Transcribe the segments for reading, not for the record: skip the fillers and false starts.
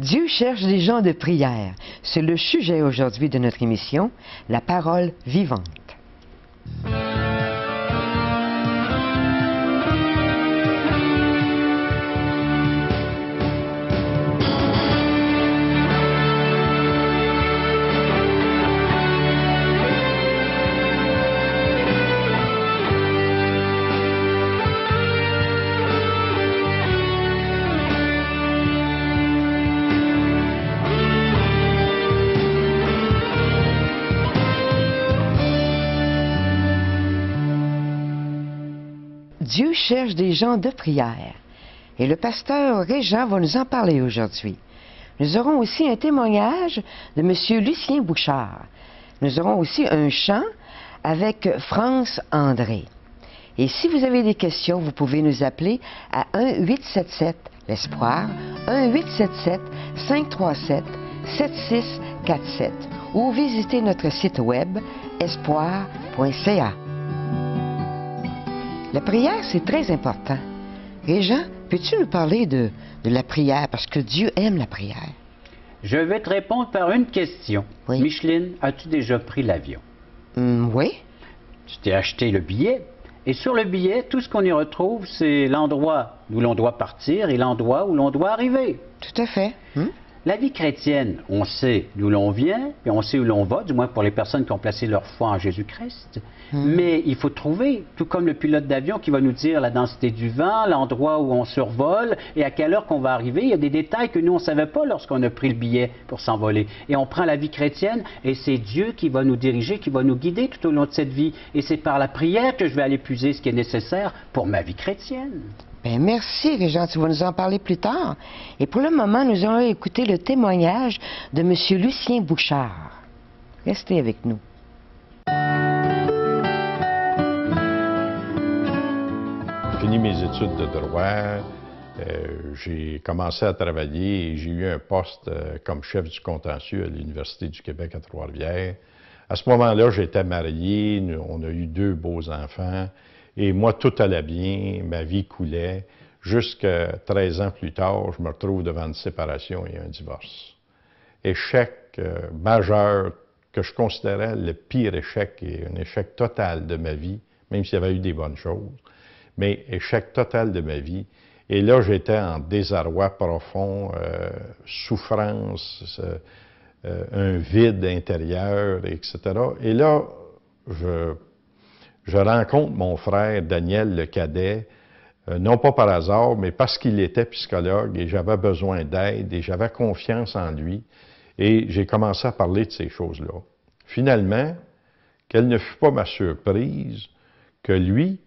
Dieu cherche des gens de prière. C'est le sujet aujourd'hui de notre émission, la parole vivante. Dieu cherche des gens de prière. Et le pasteur Régent va nous en parler aujourd'hui. Nous aurons aussi un témoignage de M. Lucien Bouchard. Nous aurons aussi un chant avec France André. Et si vous avez des questions, vous pouvez nous appeler à 1-877 l'Espoir, 1-877-537-7647 ou visiter notre site web espoir.ca. La prière, c'est très important. Régent, peux-tu nous parler de la prière, parce que Dieu aime la prière? Je vais te répondre par une question. Oui. Micheline, as-tu déjà pris l'avion? Oui. Tu t'es acheté le billet, et sur le billet, tout ce qu'on y retrouve, c'est l'endroit où l'on doit partir et l'endroit où l'on doit arriver. Tout à fait. La vie chrétienne, on sait d'où l'on vient, et on sait où l'on va, du moins pour les personnes qui ont placé leur foi en Jésus-Christ. Mais il faut trouver, tout comme le pilote d'avion qui va nous dire la densité du vent, l'endroit où on survole et à quelle heure qu'on va arriver. Il y a des détails que nous, on ne savait pas lorsqu'on a pris le billet pour s'envoler. Et on prend la vie chrétienne, et c'est Dieu qui va nous diriger, qui va nous guider tout au long de cette vie. Et c'est par la prière que je vais aller puiser ce qui est nécessaire pour ma vie chrétienne. Bien, merci, Régent. Tu vas nous en parler plus tard. Et pour le moment, nous allons écouter le témoignage de M. Lucien Bouchard. Restez avec nous. J'ai fini mes études de droit. J'ai commencé à travailler et j'ai eu un poste comme chef du contentieux à l'Université du Québec à Trois-Rivières. À ce moment-là, j'étais marié, on a eu 2 beaux enfants. Et moi, tout allait bien, ma vie coulait. Jusqu'à 13 ans plus tard, je me retrouve devant une séparation et un divorce. Échec majeur que je considérais le pire échec et un échec total de ma vie, même s'il y avait eu des bonnes choses, mais échec total de ma vie. Et là, j'étais en désarroi profond, souffrance, un vide intérieur, etc. Et là, je rencontre mon frère Daniel le cadet, non pas par hasard, mais parce qu'il était psychologue et j'avais besoin d'aide et j'avais confiance en lui. Et j'ai commencé à parler de ces choses-là. Finalement, quelle ne fut pas ma surprise que lui,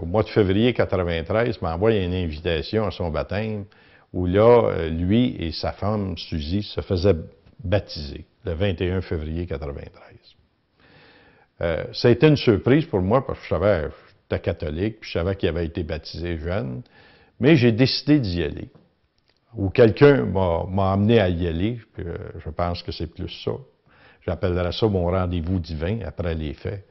au mois de février 1993, m'envoie une invitation à son baptême où là, lui et sa femme, Suzy, se faisaient baptiser le 21 février 1993. Ça a été une surprise pour moi parce que je savais que j'étais catholique, puis je savais qu'il avait été baptisé jeune, mais j'ai décidé d'y aller. Ou quelqu'un m'a amené à y aller, puis je pense que c'est plus ça. J'appellerais ça mon rendez-vous divin après les faits.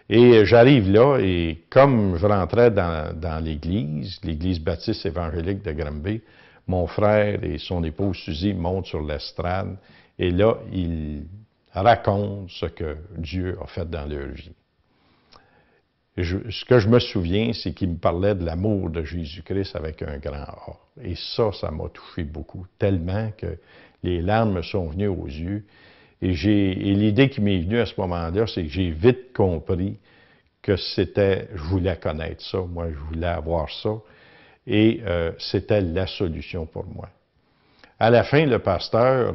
Et j'arrive là, et comme je rentrais dans l'église baptiste évangélique de Granby, mon frère et son épouse Suzy montent sur l'estrade, et là, ils racontent ce que Dieu a fait dans leur vie. Ce que je me souviens, c'est qu'ils me parlaient de l'amour de Jésus-Christ avec un grand A. Et ça m'a touché beaucoup, tellement que les larmes me sont venues aux yeux. Et l'idée qui m'est venue à ce moment-là, c'est que j'ai vite compris que je voulais connaître ça, moi je voulais avoir ça, et c'était la solution pour moi. À la fin, le pasteur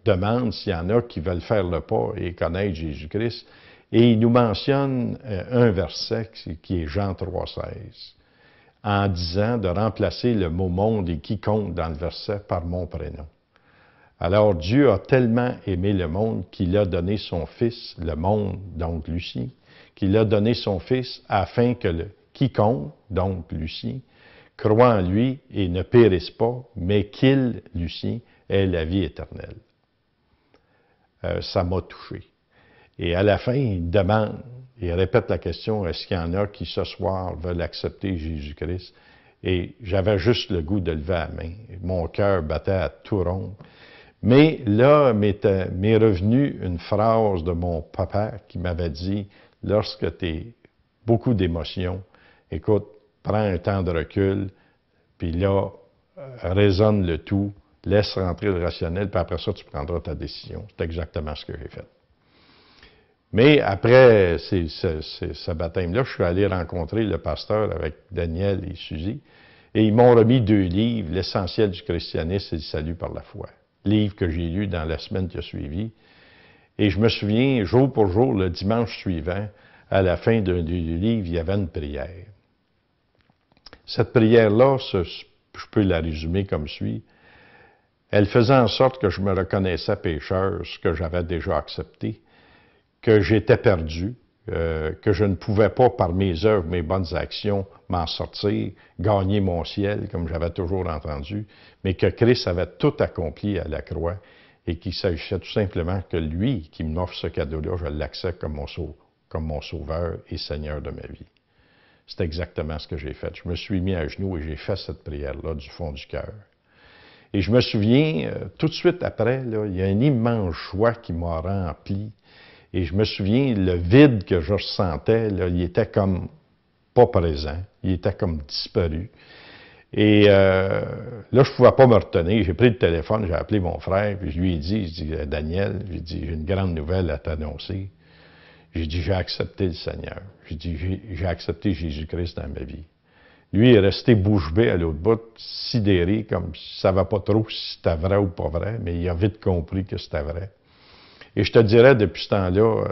demande s'il y en a qui veulent faire le pas et connaître Jésus-Christ, et il nous mentionne un verset qui est Jean 3,16, en disant de remplacer le mot « monde » et « quiconque » dans le verset par mon prénom. Alors Dieu a tellement aimé le monde qu'il a donné son Fils, le monde, donc Lucie, qu'il a donné son Fils afin que quiconque, donc Lucie, croit en lui et ne périsse pas, mais qu'il, Lucie, ait la vie éternelle. Ça m'a touché. Et à la fin, il demande, il répète la question, est-ce qu'il y en a qui ce soir veulent accepter Jésus-Christ? Et j'avais juste le goût de lever la main. Mon cœur battait à tout rond. Mais là m'est revenue une phrase de mon papa qui m'avait dit, lorsque tu es beaucoup d'émotions, écoute, prends un temps de recul, puis là, raisonne le tout, laisse rentrer le rationnel, puis après ça, tu prendras ta décision. C'est exactement ce que j'ai fait. Mais après ce baptême-là, je suis allé rencontrer le pasteur avec Daniel et Suzy, et ils m'ont remis 2 livres, L'essentiel du christianisme et du salut par la foi. Livre que j'ai lu dans la semaine qui a suivi. Et je me souviens, jour pour jour, le dimanche suivant, à la fin du livre, il y avait une prière. Cette prière-là, je peux la résumer comme suit. Elle faisait en sorte que je me reconnaissais pécheur, ce que j'avais déjà accepté, que j'étais perdu, que je ne pouvais pas, par mes œuvres, mes bonnes actions, m'en sortir, gagner mon ciel, comme j'avais toujours entendu, mais que Christ avait tout accompli à la croix et qu'il s'agissait tout simplement que lui, qui m'offre ce cadeau-là, je l'accepte comme mon sauveur et Seigneur de ma vie. C'est exactement ce que j'ai fait. Je me suis mis à genoux et j'ai fait cette prière-là du fond du cœur. Et je me souviens, tout de suite après, là, il y a une immense joie qui m'a rempli. Et je me souviens, le vide que je ressentais, là, il était comme pas présent. Il était comme disparu. Et là, je ne pouvais pas me retenir. J'ai pris le téléphone, j'ai appelé mon frère, puis je lui ai dit, Daniel, j'ai une grande nouvelle à t'annoncer. J'ai dit, j'ai accepté le Seigneur. J'ai dit, j'ai accepté Jésus-Christ dans ma vie. Lui est resté bouche bée à l'autre bout, sidéré, comme s'il ne savait pas trop si c'était vrai ou pas vrai, mais il a vite compris que c'était vrai. Et je te dirais, depuis ce temps-là,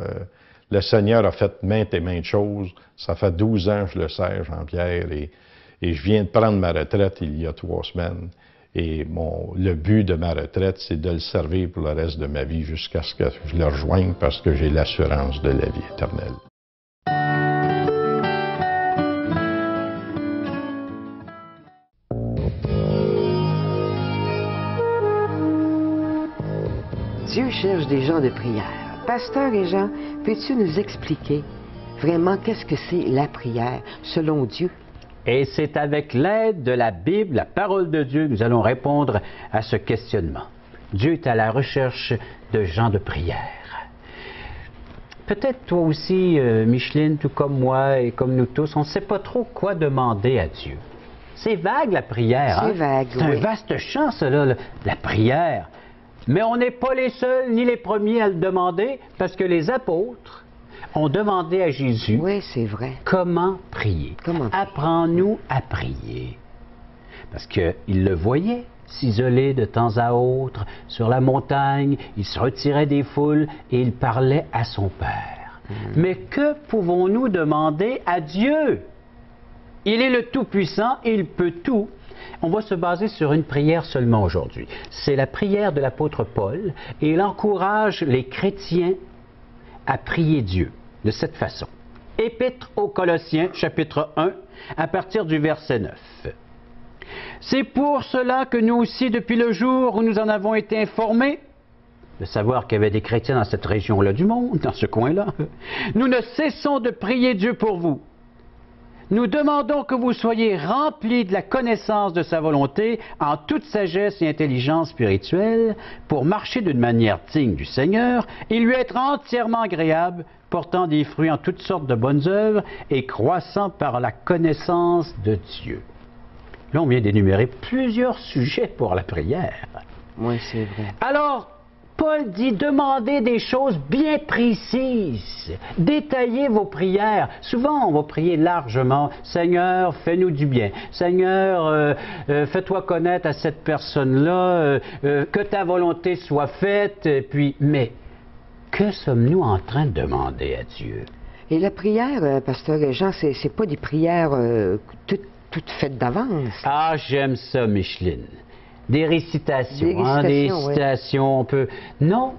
le Seigneur a fait maintes et maintes choses. Ça fait 12 ans que je le sers, Jean-Pierre, et je viens de prendre ma retraite il y a 3 semaines. Et le but de ma retraite, c'est de le servir pour le reste de ma vie jusqu'à ce que je le rejoigne parce que j'ai l'assurance de la vie éternelle. Dieu cherche des gens de prière. Pasteur et Jean, peux-tu nous expliquer vraiment qu'est-ce que c'est la prière selon Dieu? Et c'est avec l'aide de la Bible, la parole de Dieu, que nous allons répondre à ce questionnement. Dieu est à la recherche de gens de prière. Peut-être toi aussi, Micheline, tout comme moi et comme nous tous, on ne sait pas trop quoi demander à Dieu. C'est vague la prière. C'est vague, C'est un vaste champ, cela, la prière. Mais on n'est pas les seuls ni les premiers à le demander, parce que les apôtres ont demandé à Jésus, oui, c'est vrai, comment prier. Apprends-nous à prier. Parce qu'ils le voyaient s'isoler de temps à autre sur la montagne, il se retirait des foules et il parlait à son Père. Mais que pouvons-nous demander à Dieu? Il est le Tout-Puissant, il peut tout. On va se baser sur une prière seulement aujourd'hui. C'est la prière de l'apôtre Paul et il encourage les chrétiens à prier Dieu de cette façon. Épître aux Colossiens, chapitre 1, à partir du verset 9. C'est pour cela que nous aussi, depuis le jour où nous en avons été informés, de savoir qu'il y avait des chrétiens dans cette région-là du monde, dans ce coin-là, nous ne cessons de prier Dieu pour vous. Nous demandons que vous soyez remplis de la connaissance de sa volonté en toute sagesse et intelligence spirituelle pour marcher d'une manière digne du Seigneur et lui être entièrement agréable, portant des fruits en toutes sortes de bonnes œuvres et croissant par la connaissance de Dieu. Là, on vient d'énumérer plusieurs sujets pour la prière. Oui, c'est vrai. Alors, Paul dit, demandez des choses bien précises, détaillez vos prières. Souvent, on va prier largement, Seigneur, fais-nous du bien. Seigneur, fais-toi connaître à cette personne-là, que ta volonté soit faite. Mais que sommes-nous en train de demander à Dieu? Et la prière, pasteur Jean, c'est pas des prières toutes faites d'avance. Ah, j'aime ça, Micheline. Des récitations, des citations, on peut... Non,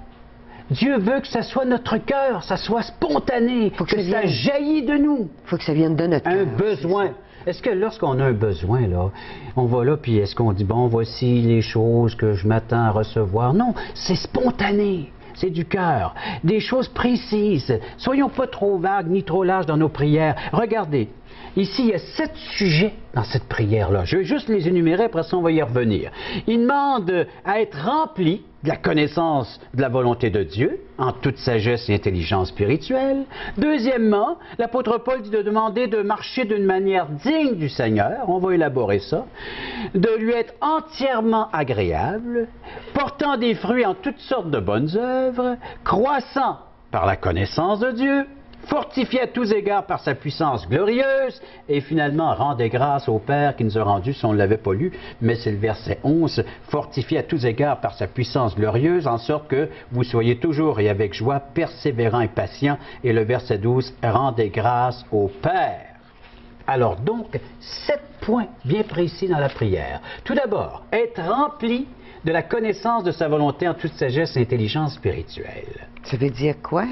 Dieu veut que ça soit notre cœur, ça soit spontané, que ça jaillit de nous. Il faut que ça vienne de notre cœur. Un besoin. Est-ce que lorsqu'on a un besoin, là, on va là, puis est-ce qu'on dit, bon, voici les choses que je m'attends à recevoir? Non, c'est spontané. C'est du cœur, des choses précises. Soyons pas trop vagues ni trop larges dans nos prières. Regardez, Ici, il y a 7 sujets dans cette prière-là. Je vais juste les énumérer, après ça, on va y revenir. Il demande à être rempli de la connaissance de la volonté de Dieu, en toute sagesse et intelligence spirituelle. Deuxièmement, l'apôtre Paul dit de demander de marcher d'une manière digne du Seigneur, on va élaborer ça, de lui être entièrement agréable, portant des fruits en toutes sortes de bonnes œuvres, croissant par la connaissance de Dieu, fortifié à tous égards par sa puissance glorieuse, et finalement, rendez grâce au Père qui nous a rendus, si on ne l'avait pas lu, mais c'est le verset 11, fortifié à tous égards par sa puissance glorieuse, en sorte que vous soyez toujours et avec joie, persévérants et patients, et le verset 12, rendez grâce au Père. Alors donc, 7 points bien précis dans la prière. Tout d'abord, être rempli de la connaissance de sa volonté en toute sagesse et intelligence spirituelle. Ça veut dire quoi?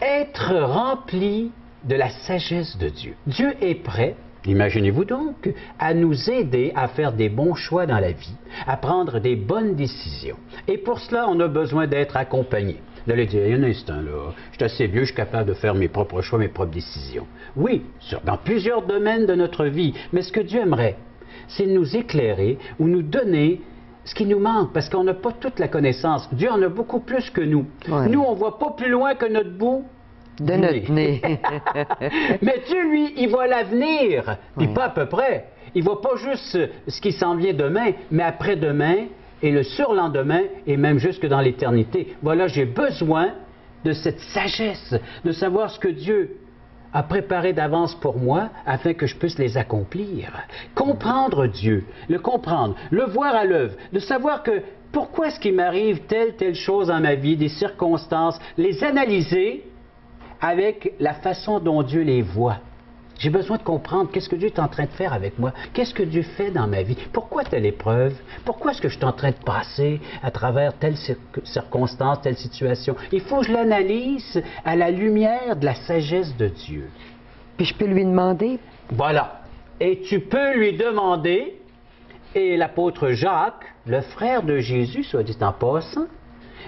Être rempli de la sagesse de Dieu. Dieu est prêt, imaginez-vous donc, à nous aider à faire des bons choix dans la vie, à prendre des bonnes décisions. Et pour cela, on a besoin d'être accompagné. D'aller dire, il y a un instant, là, je suis assez vieux, je suis capable de faire mes propres choix, mes propres décisions. Oui, dans plusieurs domaines de notre vie, mais ce que Dieu aimerait, c'est nous éclairer ou nous donner ce qui nous manque, parce qu'on n'a pas toute la connaissance. Dieu en a beaucoup plus que nous. Ouais. Nous, on ne voit pas plus loin que notre bout de notre nez. Mais Dieu, lui, il voit l'avenir, puis pas à peu près. Il ne voit pas juste ce qui s'en vient demain, mais après-demain, et le surlendemain, et même jusque dans l'éternité. Voilà, j'ai besoin de cette sagesse, de savoir ce que Dieu a préparé d'avance pour moi afin que je puisse les accomplir. Comprendre Dieu, le comprendre, le voir à l'œuvre, de savoir que pourquoi est-ce qu'il m'arrive telle chose dans ma vie, des circonstances, les analyser avec la façon dont Dieu les voit. J'ai besoin de comprendre qu'est-ce que Dieu est en train de faire avec moi, qu'est-ce que Dieu fait dans ma vie, pourquoi telle épreuve, pourquoi est-ce que je suis en train de passer à travers telle circonstance, telle situation. Il faut que je l'analyse à la lumière de la sagesse de Dieu. Puis je peux lui demander? Voilà. Et tu peux lui demander, et l'apôtre Jacques, le frère de Jésus, soit dit en passant,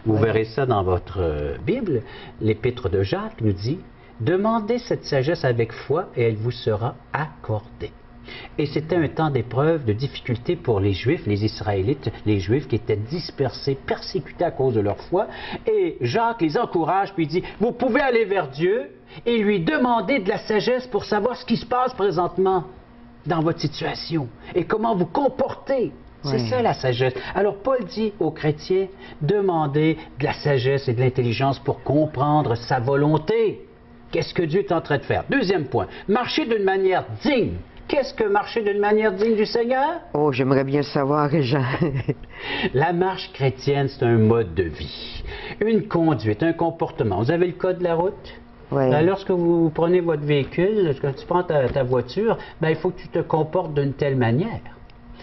vous verrez ça dans votre Bible, l'épître de Jacques nous dit, demandez cette sagesse avec foi et elle vous sera accordée. Et c'était un temps d'épreuve, de difficulté pour les Juifs, les Israélites, les Juifs qui étaient dispersés, persécutés à cause de leur foi. Et Jacques les encourage, puis il dit, vous pouvez aller vers Dieu et lui demander de la sagesse pour savoir ce qui se passe présentement dans votre situation et comment vous comporter. C'est ça la sagesse. Alors Paul dit aux chrétiens, demandez de la sagesse et de l'intelligence pour comprendre sa volonté. Qu'est-ce que Dieu est en train de faire? Deuxième point, marcher d'une manière digne. Qu'est-ce que marcher d'une manière digne du Seigneur? Oh, j'aimerais bien le savoir, Jean. La marche chrétienne, c'est un mode de vie, une conduite, un comportement. Vous avez le code de la route? Oui. Lorsque vous prenez votre véhicule, lorsque tu prends ta voiture, il faut que tu te comportes d'une telle manière.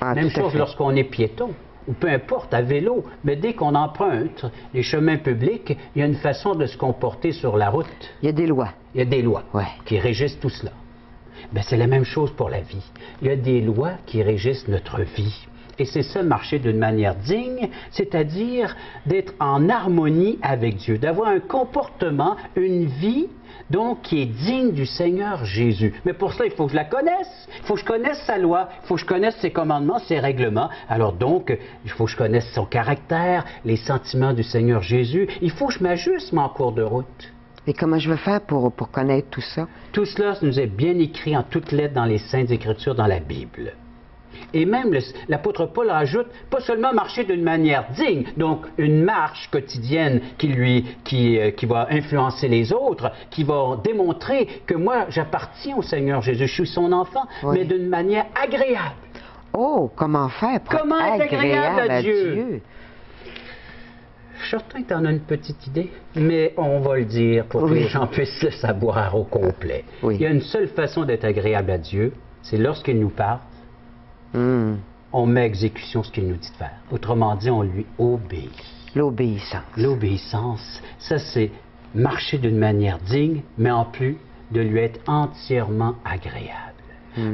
Même chose lorsqu'on est piéton. Ou peu importe, à vélo, mais dès qu'on emprunte les chemins publics, il y a une façon de se comporter sur la route. Il y a des lois. Il y a des lois qui régissent tout cela. C'est la même chose pour la vie. Il y a des lois qui régissent notre vie. Et c'est ça, marcher d'une manière digne, c'est-à-dire d'être en harmonie avec Dieu, d'avoir un comportement, une vie, donc, qui est digne du Seigneur Jésus. Mais pour cela, il faut que je la connaisse. Il faut que je connaisse sa loi. Il faut que je connaisse ses commandements, ses règlements. Alors donc, il faut que je connaisse son caractère, les sentiments du Seigneur Jésus. Il faut que je m'ajuste, en cours de route. Et comment je vais faire pour connaître tout ça? Tout cela nous est bien écrit en toutes lettres dans les Saintes Écritures, dans la Bible. Et même l'apôtre Paul rajoute, pas seulement marcher d'une manière digne, donc une marche quotidienne qui va influencer les autres, qui va démontrer que moi j'appartiens au Seigneur Jésus, je suis son enfant, mais d'une manière agréable. Oh, comment faire pour comment être agréable à Dieu? Je suis certain que tu en as une petite idée, mais on va le dire pour que les gens puissent le savoir au complet. Il y a une seule façon d'être agréable à Dieu, c'est lorsqu'il nous parle, on met à exécution ce qu'il nous dit de faire. Autrement dit, on lui obéit. L'obéissance. L'obéissance, ça c'est marcher d'une manière digne, mais en plus de lui être entièrement agréable.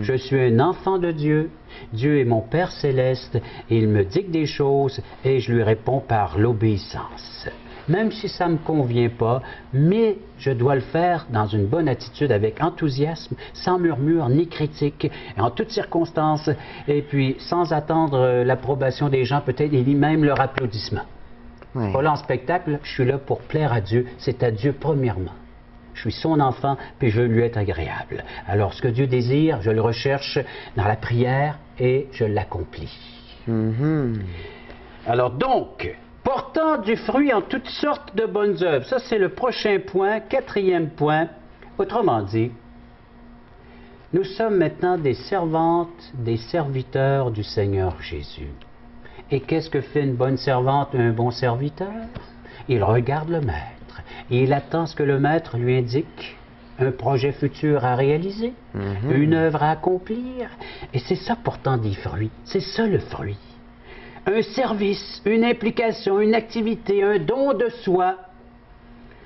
Je suis un enfant de Dieu, Dieu est mon Père céleste, et il me dicte des choses, et je lui réponds par l'obéissance. même si ça ne me convient pas, mais je dois le faire dans une bonne attitude, avec enthousiasme, sans murmure ni critique, en toutes circonstances, et puis sans attendre l'approbation des gens, peut-être, et ni même leur applaudissement. Ouais. Pas là en spectacle, je suis là pour plaire à Dieu, c'est à Dieu premièrement. Je suis son enfant, puis je veux lui être agréable. Alors, ce que Dieu désire, je le recherche dans la prière et je l'accomplis. Alors donc, portant du fruit en toutes sortes de bonnes œuvres. Ça, c'est le prochain point, 4e point. Autrement dit, nous sommes maintenant des servantes, des serviteurs du Seigneur Jésus. Et qu'est-ce que fait une bonne servante, un bon serviteur? Il regarde le maître. Et il attend ce que le maître lui indique, un projet futur à réaliser, une œuvre à accomplir. Et c'est ça portant des fruits, c'est ça le fruit. Un service, une implication, une activité, un don de soi,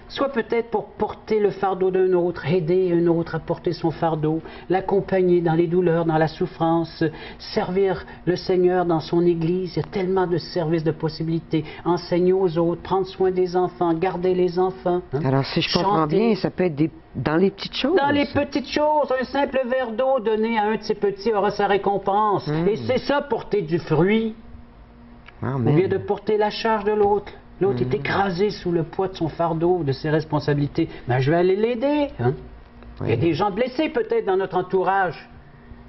soit peut-être pour porter le fardeau d'un autre, aider un autre à porter son fardeau, l'accompagner dans les douleurs, dans la souffrance, servir le Seigneur dans son Église. Il y a tellement de services, de possibilités. Enseigner aux autres, prendre soin des enfants, garder les enfants. Hein? Alors, si je comprends bien, ça peut être dans les petites choses. Dans les petites choses. Un simple verre d'eau donné à un de ses petits aura sa récompense. Et c'est ça, porter du fruit. Amen. Au lieu de porter la charge de l'autre. L'autre est écrasé sous le poids de son fardeau, de ses responsabilités. Ben, je vais aller l'aider. Hein? Il y a des gens blessés peut-être dans notre entourage.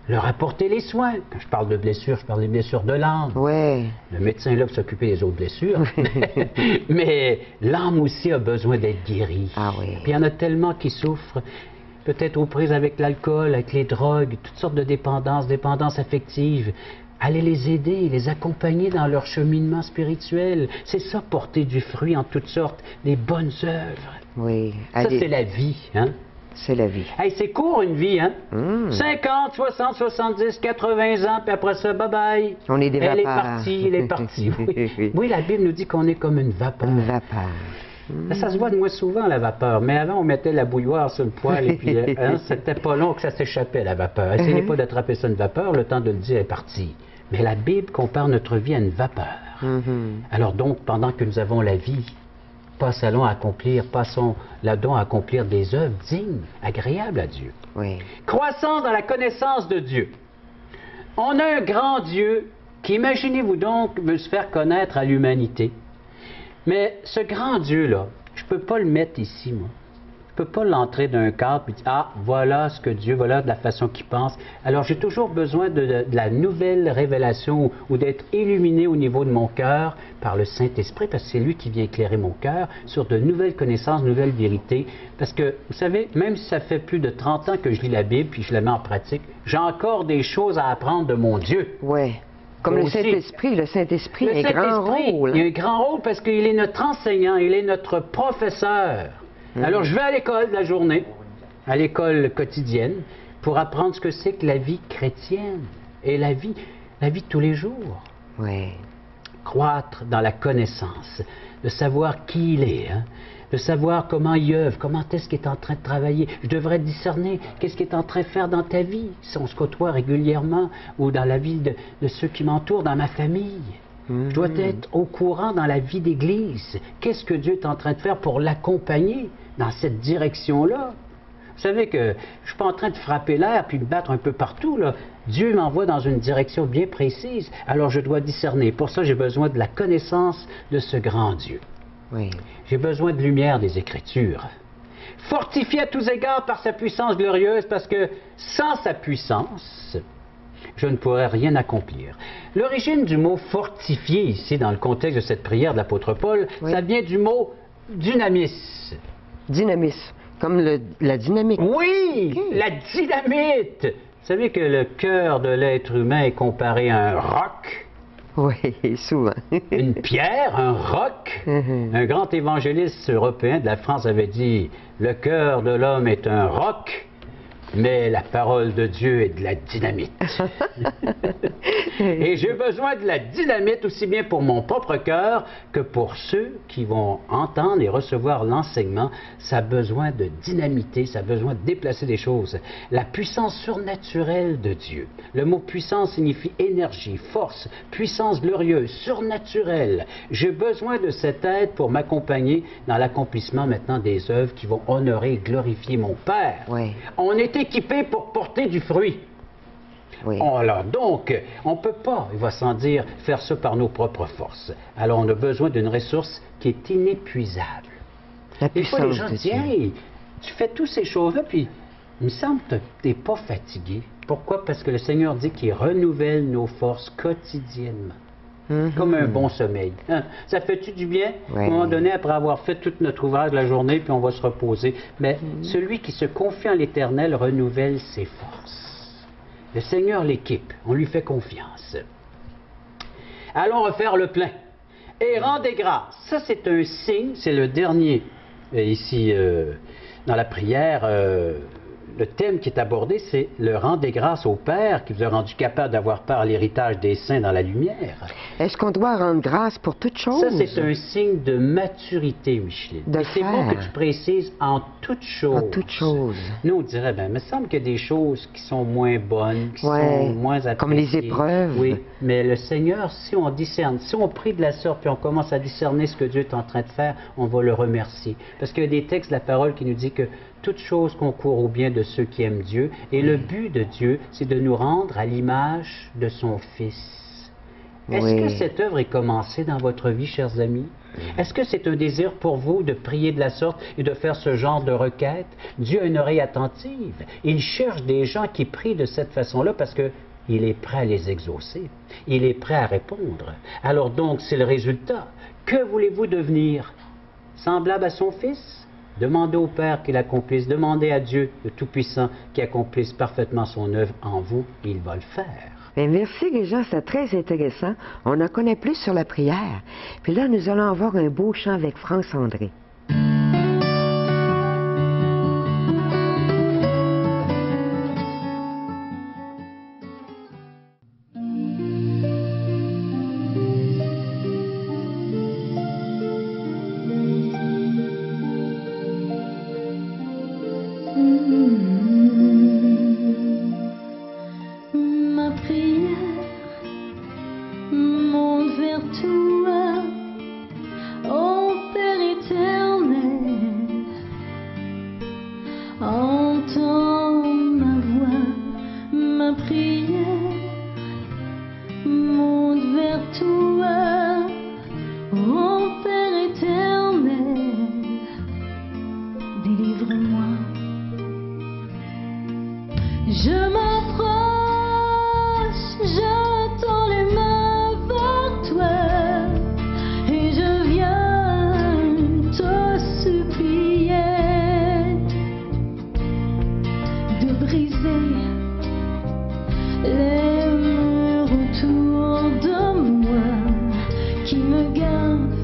Leur apporter les soins. Quand je parle de blessures, je parle des blessures de l'âme. Ouais. Le médecin est là pour s'occuper des autres blessures. Mais l'âme aussi a besoin d'être guérie. Ah oui. Puis il y en a tellement qui souffrent, peut-être aux prises avec l'alcool, avec les drogues, toutes sortes de dépendances affectives. Allez les aider, les accompagner dans leur cheminement spirituel. C'est ça, porter du fruit en toutes sortes, des bonnes œuvres. Oui. Ça, c'est la vie, hein? C'est la vie. Hey, c'est court, une vie, hein? 50, 60, 70, 80 ans, puis après ça, bye-bye. On est des Elle est vapeurs. partie, elle est partie. Oui. Oui, la Bible nous dit qu'on est comme une vapeur. Une vapeur. Ça se voit de moins souvent, la vapeur. Mais avant, on mettait la bouilloire sur le poêle et puis c'était pas long que ça s'échappait, la vapeur. Essayez pas d'attraper ça une vapeur, le temps de le dire est parti. Mais la Bible compare notre vie à une vapeur. Alors donc, pendant que nous avons la vie, passons à accomplir des œuvres dignes, agréables à Dieu. Oui. Croissant dans la connaissance de Dieu. On a un grand Dieu qui, imaginez-vous donc, veut se faire connaître à l'humanité. Mais ce grand Dieu-là, je ne peux pas le mettre ici, moi. Je ne peux pas l'entrer d'un cadre et dire, ah, voilà ce que Dieu, voilà de la façon qu'il pense. Alors, j'ai toujours besoin de la nouvelle révélation ou d'être illuminé au niveau de mon cœur par le Saint-Esprit, parce que c'est lui qui vient éclairer mon cœur sur de nouvelles connaissances, de nouvelles vérités. Parce que, vous savez, même si ça fait plus de 30 ans que je lis la Bible puis je la mets en pratique, j'ai encore des choses à apprendre de mon Dieu. Oui. Comme le Saint-Esprit a un grand rôle. Il a un grand rôle parce qu'il est notre enseignant, il est notre professeur. Alors, je vais à l'école la journée, à l'école quotidienne, pour apprendre ce que c'est que la vie chrétienne et la vie de tous les jours. Oui. Croître dans la connaissance, de savoir qui il est, hein, de savoir comment il œuvre, comment est-ce qu'il est en train de travailler. Je devrais discerner qu'est-ce qu'il est en train de faire dans ta vie, si on se côtoie régulièrement, ou dans la vie de ceux qui m'entourent, dans ma famille. Je dois être au courant dans la vie d'Église. Qu'est-ce que Dieu est en train de faire pour l'accompagner dans cette direction-là? Vous savez que je ne suis pas en train de frapper l'air puis de battre un peu partout, là. Dieu m'envoie dans une direction bien précise, alors je dois discerner. Pour ça, j'ai besoin de la connaissance de ce grand Dieu. Oui. J'ai besoin de lumière des Écritures. Fortifié à tous égards par sa puissance glorieuse, parce que sans sa puissance, je ne pourrais rien accomplir. L'origine du mot fortifié ici, dans le contexte de cette prière de l'apôtre Paul, ça vient du mot dynamis. Dynamis, comme la dynamique. Oui, la dynamite. Vous savez que le cœur de l'être humain est comparé à un roc. Oui, souvent. Une pierre, un roc. Un grand évangéliste européen de la France avait dit, le cœur de l'homme est un roc. Mais la parole de Dieu est de la dynamite. Et j'ai besoin de la dynamite aussi bien pour mon propre cœur que pour ceux qui vont entendre et recevoir l'enseignement. Ça a besoin de dynamiter, ça a besoin de déplacer des choses. La puissance surnaturelle de Dieu. Le mot puissance signifie énergie, force, puissance glorieuse, surnaturelle. J'ai besoin de cette aide pour m'accompagner dans l'accomplissement maintenant des œuvres qui vont honorer et glorifier mon Père. Oui. On est équipé pour porter du fruit. Oui. Alors, donc, on ne peut pas, il va sans dire, faire ça par nos propres forces. Alors, on a besoin d'une ressource qui est inépuisable. La Des fois, les puissance gens de disent, Dieu. hey, tu fais toutes ces choses-là, puis il me semble que tu n'es pas fatigué. Pourquoi? Parce que le Seigneur dit qu'il renouvelle nos forces quotidiennement. Comme un bon sommeil. Hein? Ça fait-tu du bien? Ouais. À un moment donné, après avoir fait tout notre ouvrage de la journée, puis on va se reposer. Mais celui qui se confie en l'Éternel renouvelle ses forces. Le Seigneur l'équipe. On lui fait confiance. Allons refaire le plein. Et rendez grâce. Ça, c'est un signe. C'est le dernier, ici, dans la prière. Le thème qui est abordé, c'est le rendez grâce au Père qui vous a rendu capable d'avoir part à l'héritage des saints dans la lumière. Est-ce qu'on doit rendre grâce pour toutes choses? Ça, c'est un signe de maturité, Micheline. De Et c'est bon faire. que tu précises en toutes choses. En toutes choses. Nous, on dirait, ben, il me semble qu'il y a des choses qui sont moins bonnes, qui Ouais, sont moins appréciées. comme les épreuves. Oui, mais le Seigneur, si on discerne, si on prie de la sorte, puis on commence à discerner ce que Dieu est en train de faire, on va le remercier. Parce qu'il y a des textes de la parole qui nous dit que toute chose concourt au bien de ceux qui aiment Dieu. Et le but de Dieu, c'est de nous rendre à l'image de son Fils. Est-ce Oui. que cette œuvre est commencée dans votre vie, chers amis? Est-ce que c'est un désir pour vous de prier de la sorte et de faire ce genre de requête? Dieu a une oreille attentive. Il cherche des gens qui prient de cette façon-là parce que il est prêt à les exaucer. Il est prêt à répondre. Alors donc, c'est le résultat. Que voulez-vous devenir? Semblable à son Fils? Demandez au Père qu'il accomplisse. Demandez à Dieu, le Tout-Puissant, qu'il accomplisse parfaitement son œuvre en vous. Il va le faire. Bien, merci, Régent, c'est très intéressant. On en connaît plus sur la prière. Puis là, nous allons avoir un beau chant avec France André. Ma prière monte vers toi, ô Père éternel. Entends ma voix, ma prière monte vers toi, ô Père éternel. Délivre-moi. Je m'approche, je tends les mains vers toi et je viens te supplier de briser les murs autour de moi qui me gardent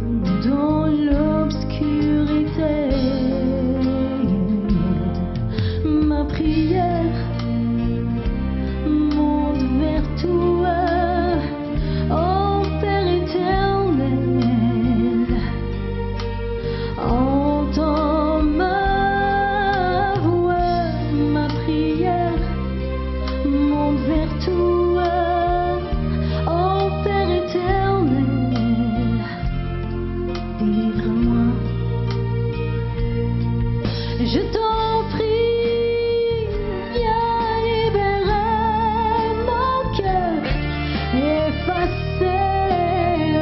dans l'obscurité. Ma prière monte vers toi, ô Père éternel. Entends ma voix, ma prière monte vers toi, ô Père éternel. Délivre-moi. Je t'en prie, viens libérer mon cœur, effacer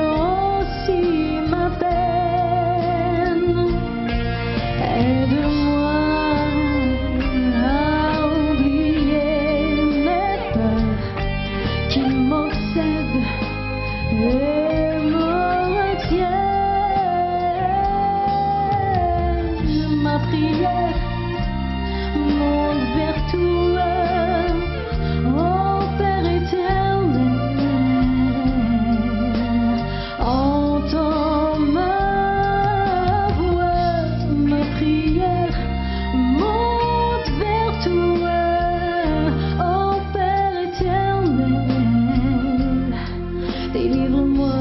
aussi ma peine. Aide-moi à oublier mes peurs qui m'obsèdent et me retiennent. Ma prière monte vers toi, ô Père éternel. Entends ma voix, ma prière monte vers toi. délivre-moi.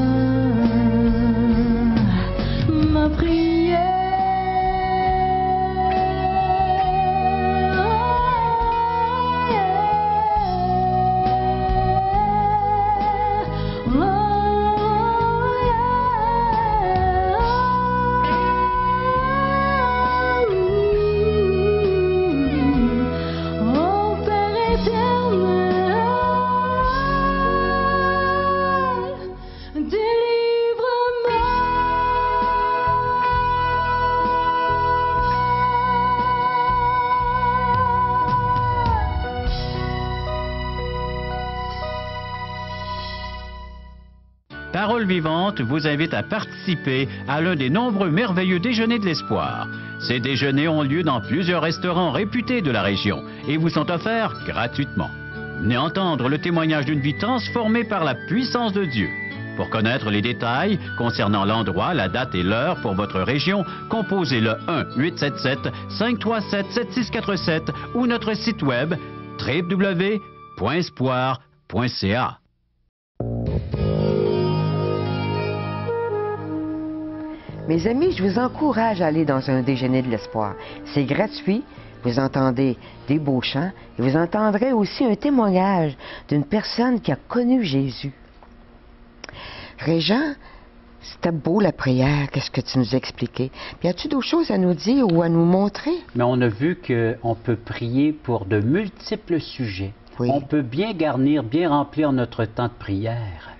Ma prière, oh Père éternel, délivre-moi. Parole vivante vous invite à participer à l'un des nombreux merveilleux déjeuners de l'espoir. Ces déjeuners ont lieu dans plusieurs restaurants réputés de la région et vous sont offerts gratuitement. Venez entendre le témoignage d'une vie transformée par la puissance de Dieu. Pour connaître les détails concernant l'endroit, la date et l'heure pour votre région, composez le 1-877-537-7647 ou notre site web www.espoir.ca. Mes amis, je vous encourage à aller dans un déjeuner de l'espoir. C'est gratuit, vous entendez des beaux chants et vous entendrez aussi un témoignage d'une personne qui a connu Jésus. Régent, c'était beau la prière, qu'est-ce que tu nous as expliqué. Puis as-tu d'autres choses à nous dire ou à nous montrer? Mais on a vu qu'on peut prier pour de multiples sujets. Oui. On peut bien garnir, bien remplir notre temps de prière.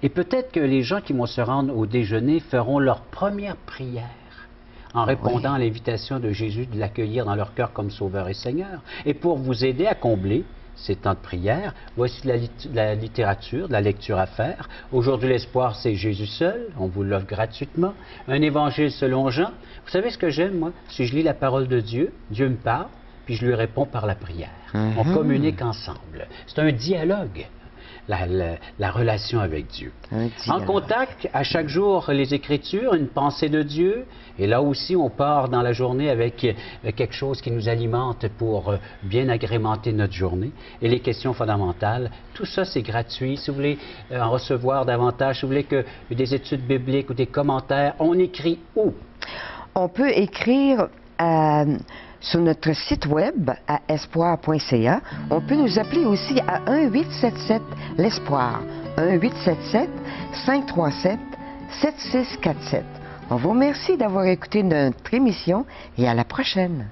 Et peut-être que les gens qui vont se rendre au déjeuner feront leur première prière en répondant à l'invitation de Jésus de l'accueillir dans leur cœur comme Sauveur et Seigneur. Et pour vous aider à combler ces temps de prière, voici de la littérature, de la lecture à faire. Aujourd'hui, l'espoir, c'est Jésus seul. On vous l'offre gratuitement. Un évangile selon Jean. Vous savez ce que j'aime, moi? Si je lis la parole de Dieu, Dieu me parle, puis je lui réponds par la prière. On communique ensemble. C'est un dialogue. La relation avec Dieu. En contact, à chaque jour, les Écritures, une pensée de Dieu. Et là aussi, on part dans la journée avec quelque chose qui nous alimente pour bien agrémenter notre journée. Et les questions fondamentales, tout ça, c'est gratuit. Si vous voulez en recevoir davantage, si vous voulez que des études bibliques ou des commentaires, on écrit où? On peut écrire sur notre site web à espoir.ca. On peut nous appeler aussi à 1-877-l'Espoir. 1-877-537-7647. On vous remercie d'avoir écouté notre émission et à la prochaine.